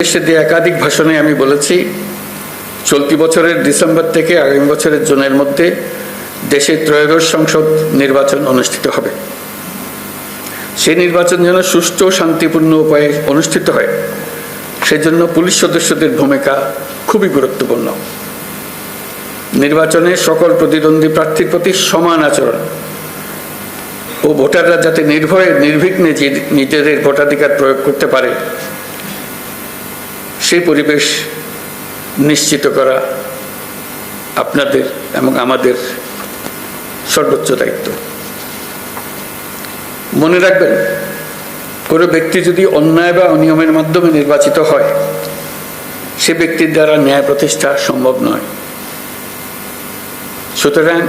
দেশে দিয়ে একাধিক ভাষণে আমি বলেছি, চলতি বছরের ডিসেম্বর থেকে আগামী বছরের জুনের মধ্যে দেশে ত্রয়োদশ সংসদ নির্বাচন অনুষ্ঠিত হবে। সেই নির্বাচন যেন সুষ্ঠু ও শান্তিপূর্ণ উপায়ে অনুষ্ঠিত হয়, সেজন্য পুলিশ সদস্যদের ভূমিকা খুবই গুরুত্বপূর্ণ। নির্বাচনে সকল প্রতিদ্বন্দ্বী প্রার্থীর প্রতি সমান আচরণ ও ভোটাররা যাতে নির্ভয়ে নির্বিঘ্নে নিজেদের ভোটাধিকার প্রয়োগ করতে পারে, সেই পরিবেশ নিশ্চিত করা আপনাদের এবং আমাদের সর্বোচ্চ দায়িত্ব। মনে রাখবেন, কোনো ব্যক্তি যদি অন্যায় বা অনিয়মের মাধ্যমে নির্বাচিত হয়, সে ব্যক্তির দ্বারা ন্যায় প্রতিষ্ঠা সম্ভব নয়। সুতরাং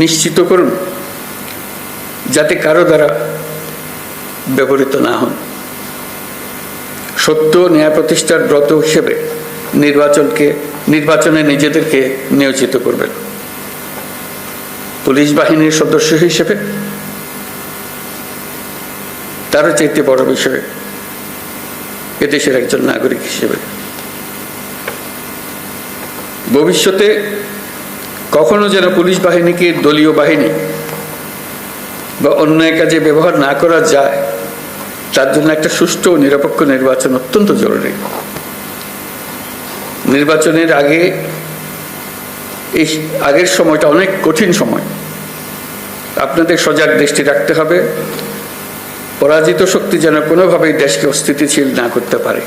নিশ্চিত করুন যাতে কারো দ্বারা ব্যবহৃত না হন। সত্য ন্যায় প্রতিষ্ঠার ব্রত হিসেবে নির্বাচনে নিজেদেরকে নিয়োজিত করবেন। পুলিশ বাহিনীর সদস্য হিসেবে তারও চাইতে বড় বিষয় এদেশের একজন নাগরিক হিসেবে ভবিষ্যতে কখনো যেন পুলিশ বাহিনীকে দলীয় বাহিনী বা অন্যায় কাজে ব্যবহার না করা যায়, তার জন্য একটা সুষ্ঠু ও নিরপেক্ষ নির্বাচন অত্যন্ত জরুরি। নির্বাচনের আগের সময়টা অনেক কঠিন সময়। আপনাদের সজাগ দৃষ্টি রাখতে হবে পরাজিত শক্তি যেন কোনোভাবেই দেশকে অস্থিতিশীল না করতে পারে।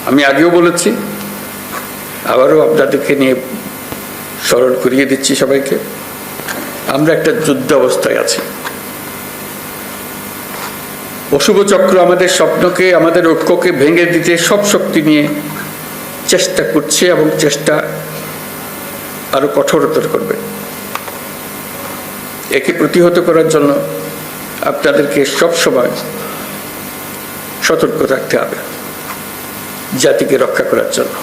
আমি আগেও বলেছি, আবারও আপনাদেরকে নিয়ে স্মরণ করিয়ে দিচ্ছি সবাইকে, আমরা একটা যুদ্ধ অবস্থায় আছি। অশুভ চক্র আমাদের স্বপ্নকে, আমাদের ঐক্যকে ভেঙে দিতে সব শক্তি নিয়ে চেষ্টা করছে এবং চেষ্টা আরো কঠোরতর করবে। একে প্রতিহত করার জন্য আপনাদেরকে সবসময় সতর্ক থাকতে হবে, জাতিকে রক্ষা করার জন্য।